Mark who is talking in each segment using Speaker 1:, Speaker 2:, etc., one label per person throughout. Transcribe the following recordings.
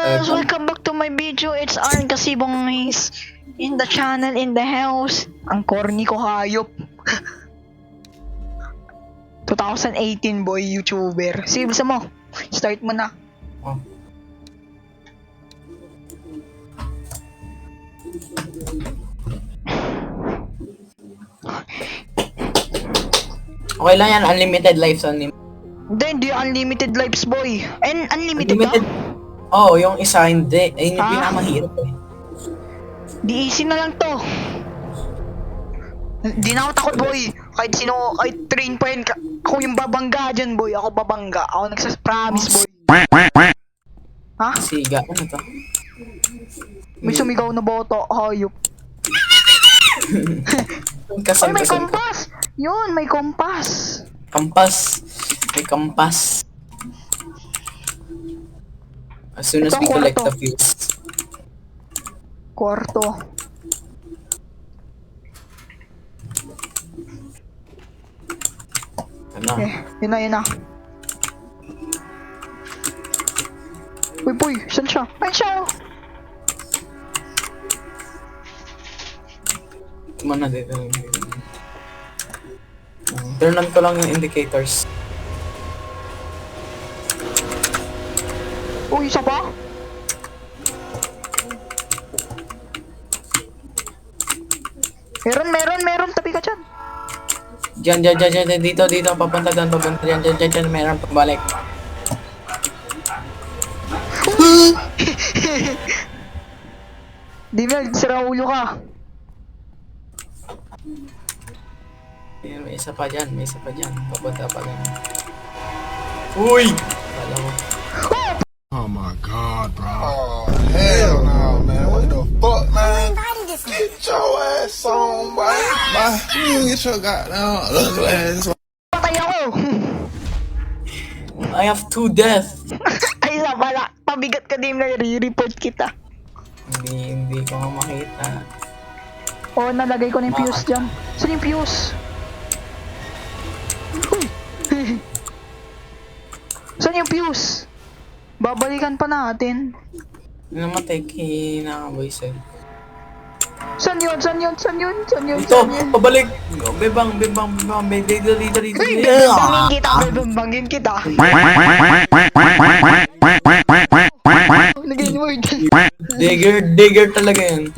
Speaker 1: guys, welcome back to my video. It's Arn Kasibong is in the channel, in the house. Ang corny ko hayop. 2018 boy, YouTuber. Sige, bisa mo. Start mo na.
Speaker 2: Oh. Okay lang yan, unlimited lives only.
Speaker 1: Hindi unlimited lives boy. And unlimited ba?
Speaker 2: Oo, yung isa hindi. Ayun yung
Speaker 1: Ah.
Speaker 2: pinakamahirap eh.
Speaker 1: Di easy na lang to. Di na ako takot boy. Kahit sino, kahit train pa yun. Ako yung babangga dyan boy. Ako babangga. Ako nagsas-promise boy. Ha?
Speaker 2: Siga, ano to?
Speaker 1: May sumigaw na boto. Hayop. Ay, may kompas! Yun, may kompas.
Speaker 2: Kampas. May kampas. As soon as
Speaker 1: Ito,
Speaker 2: we collect
Speaker 1: kwarto.
Speaker 2: the fuse.
Speaker 1: Kwarto.
Speaker 2: Ano?
Speaker 1: Yun na, yun na. Uy, boy, saan siya? Ay, siya!
Speaker 2: Tuma na dito. Turn on ko lang yung indicators.
Speaker 1: Uy, isa pa? Meron. Tabi ka dyan.
Speaker 2: Diyan, dito, papunta doon, diyan, meron pabalik.
Speaker 1: Di ba, sira ulo ka.
Speaker 2: Ayun, may isa pa dyan, papunta pa lang. Uy! Kala mo.
Speaker 3: Oh my god, bro. Oh, hell no, man. What the fuck, man? Get your ass on, boy. Bye. You get your goddamn ugly ass on.
Speaker 1: Patay ako.
Speaker 2: I have 2 deaths.
Speaker 1: Ay, isa pala. Pabigat ka din na re-report kita.
Speaker 2: Hindi ko nga makita.
Speaker 1: Oo, nalagay ko na yung fuse dyan. Saan yung fuse? Uy. Saan yung fuse? Babalikan pa natin.
Speaker 2: Namatay kinakaboysen.
Speaker 1: Saan yun?
Speaker 2: Ito, pabalik! Bebang, dito.
Speaker 1: Bebangin kita. Naging word.
Speaker 2: Digger talaga yan.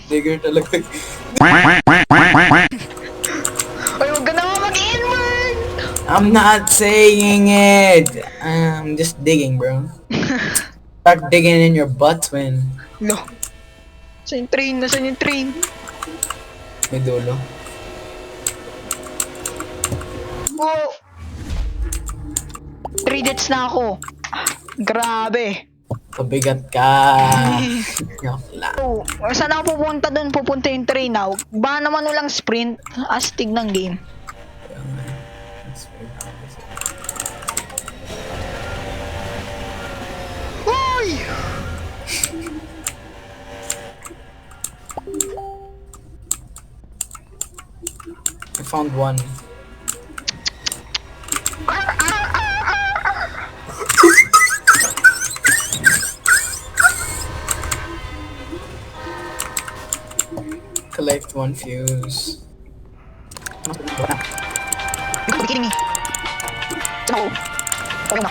Speaker 2: Digger talaga.
Speaker 1: Ay, huwag ka na mag-inward!
Speaker 2: I'm not saying it. I'm just digging, bro. Start digging in your butt when
Speaker 1: No. Saan yung train? Nasaan yung train?
Speaker 2: may dulo.
Speaker 1: Wow! 3 deaths na ako. Grabe.
Speaker 2: Pabigat ka. Joke lang.
Speaker 1: Oh, saan ako pupunta doon? Pupunta yung train now. Ba naman walang sprint? Astig ng game. Uy!
Speaker 2: I found one. Collect 1 fuse.
Speaker 1: You gotta be kidding me. Saan ako? Okay na.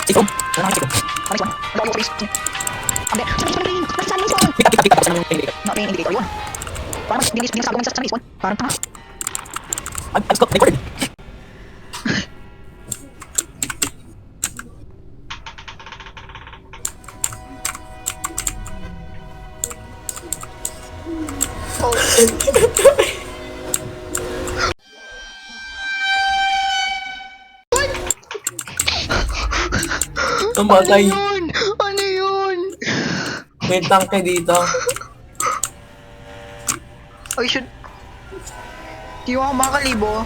Speaker 2: Siko! Ano na siko?
Speaker 1: Nice one. Ang dami ko please. Ang dami. Saan yung train? Nasaan yung spawn?
Speaker 2: Pika, saan yung indicator?
Speaker 1: No, may indicator yun. Parang binasabi ko sa spawn. Parang tanga.
Speaker 2: I've got recorded. Namatay.
Speaker 1: Ano yun?
Speaker 2: May tangke dito.
Speaker 1: I should... Di ako makalibo.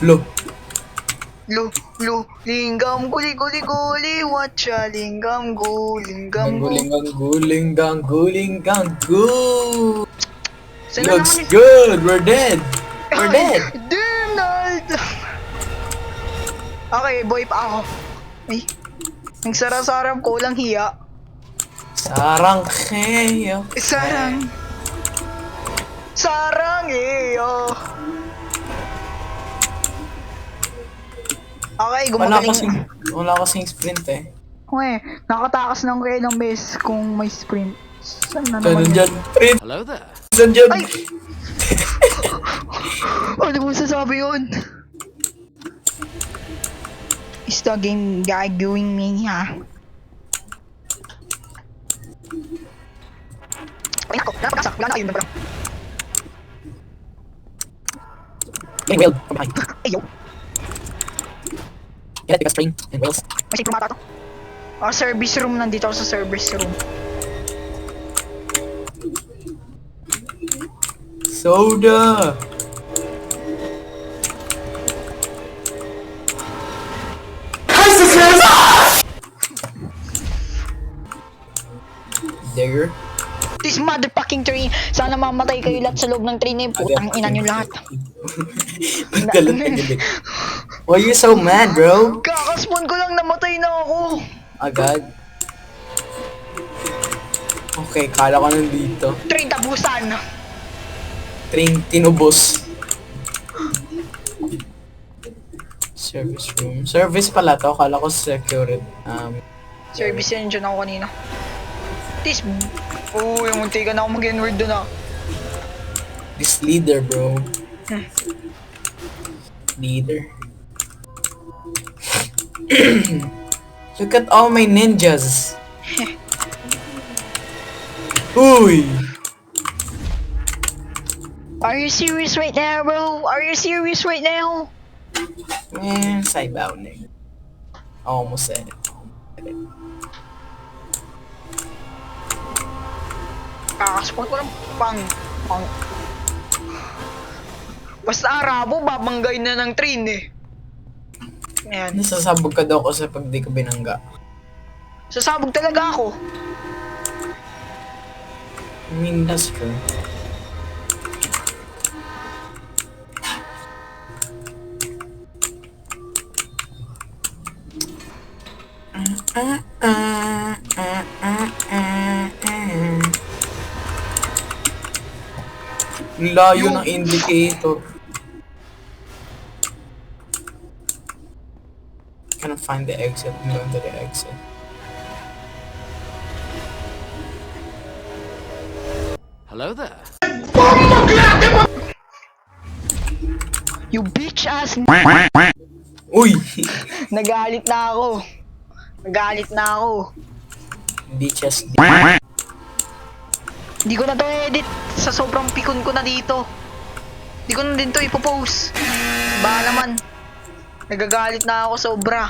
Speaker 2: Lo.
Speaker 1: Linggam guli, watcha, linggam gu.
Speaker 2: Guling-gang.
Speaker 1: Saan na
Speaker 2: Looks
Speaker 1: naman yun?
Speaker 2: good. We're dead. We're dead.
Speaker 1: Donald! Okay, boy pa ako. Ay, ang sarap-sarap ko lang hiya.
Speaker 2: Sarang kayo.
Speaker 1: Sarang. Sarang iyo. Okay, gumagaling.
Speaker 2: Wala kasing sprint eh.
Speaker 1: Okay, nakatakas ng kayo ng best kung may sprint. Saan na
Speaker 2: Saan
Speaker 1: naman?
Speaker 2: dyan? Sprint!
Speaker 4: Hello there.
Speaker 2: Saan dyan?
Speaker 1: Ay! Ano mo sasabi yun? Is the game gagawin me, ha? Ay, ako. Napakasa. Wala na kayo. Napakasa.
Speaker 2: Getting wheeled from behind.
Speaker 1: Ay, yo.
Speaker 2: Get it because train and wheels.
Speaker 1: May safe room ata to. Service room. Nandito ako sa service room.
Speaker 2: Soda! Digger?
Speaker 1: This motherfucking train. Sana mamatay kayo lahat sa loob ng train na yun. Putang ina nyo lahat.
Speaker 2: Pagkalat na gilid. Why you so mad, bro?
Speaker 1: Kakaspawn ko lang, namatay na ako.
Speaker 2: Agad? Okay, kala ko nandito.
Speaker 1: Train tabusan.
Speaker 2: Train tinubos. Service room. Service pala to. Kala ko security.
Speaker 1: Service yan dyan ako kanina. This... Oh, yung munti ka na ako mag-N-word dun ah.
Speaker 2: This leader, bro. Leader. Look at all my ninjas. Uy!
Speaker 1: Are you serious right now, bro? Are you serious right now?
Speaker 2: Man, sidebound nigga. I almost said it.
Speaker 1: Kakaspawn ko lang pang. Basta arabo, babanggay na ng train eh. Ayan.
Speaker 2: Nasasabog ka daw kasi pag di ka binangga.
Speaker 1: Sasabog talaga ako.
Speaker 2: I mean, that's true. Ang layo ng indicator. Can't find the exit. I'm going to the exit.
Speaker 4: Hello there.
Speaker 1: You bitch ass.
Speaker 2: Uy!
Speaker 1: Nagalit na ako. Nagalit na ako.
Speaker 2: Bitches.
Speaker 1: Hindi ko na to edit. Sa sobrang pikon ko na dito. Hindi ko na din to ipopost. Ba naman. Nagagalit na ako sobra.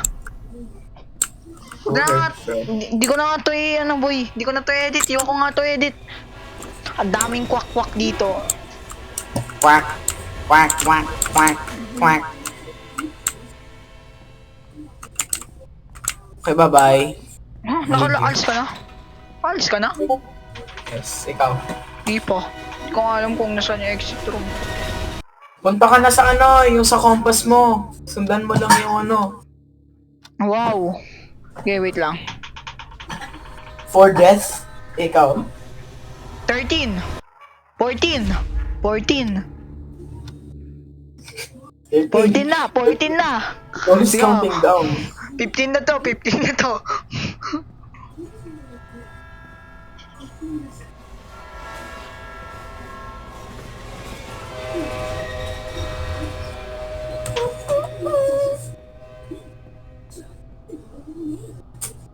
Speaker 1: Hindi ko na nga to ano boy. Hindi ko na to edit. Yung ko nga to edit. Ang daming kwak-kwak dito.
Speaker 2: Quack, quack, quack, quack, quack. Okay, bye-bye.
Speaker 1: Huh? Alis ka na? Alis ka na?
Speaker 2: Yes, ikaw.
Speaker 1: Hindi pa. Hindi ko nga alam kung nasaan yung exit room.
Speaker 2: Punta ka na sa ano, yung sa compass mo. Sundan mo lang yung ano.
Speaker 1: Wow. Okay, wait lang.
Speaker 2: For death, ikaw.
Speaker 1: 13. 14. 14. 14 na. 14 na.
Speaker 2: Always
Speaker 1: Sige.
Speaker 2: counting down.
Speaker 1: 15 na to. 15 na to.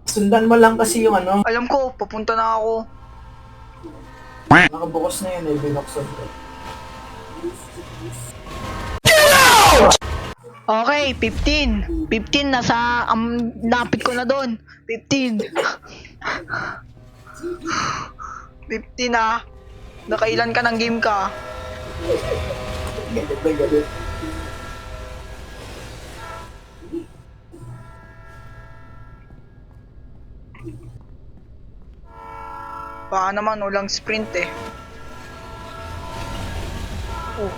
Speaker 2: Sundan mo lang kasi yung ano.
Speaker 1: Alam ko, papunta na ako.
Speaker 2: Nakabukas na yun eh, binuksan ko.
Speaker 1: Okay, 15. 15 nasa napit ko na doon. 15. 15 ah. Nakailan ka ng game ka?
Speaker 2: Galit na galit.
Speaker 1: Baka naman walang sprint eh. Oh.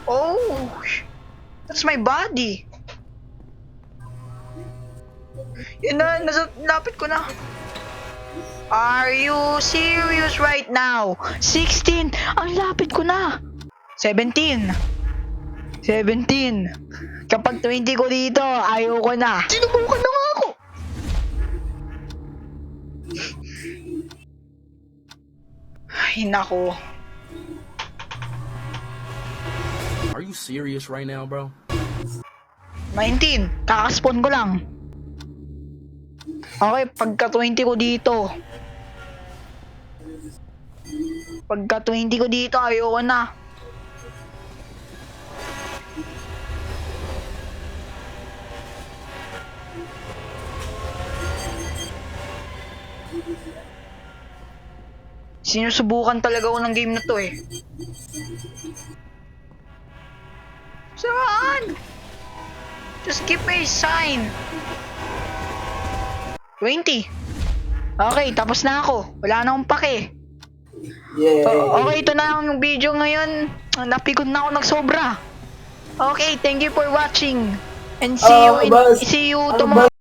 Speaker 1: Oh, that's my body. Yun na, lapit ko na. Are you serious right now? 16! Ang lapit ko na! 17! 17! Kapag 20 ko dito, ayoko na. Sinubukan na nga ako! Ay, nako.
Speaker 4: Are you serious right now, bro?
Speaker 1: 19. Kakaspawn ko lang. Okay, pagka 20 ko dito. Pagka 20 ko dito, ayoko na. Sinusubukan talaga ako ng game na to eh. Saan? Just give me a sign. 20. Okay, tapos na ako. Wala na akong pake.
Speaker 2: Yeah.
Speaker 1: Okay, ito na ang video ngayon. Napikon na ako ng sobra. Okay, thank you for watching. And see you
Speaker 2: boss.
Speaker 1: see you
Speaker 2: Ano
Speaker 1: tomorrow.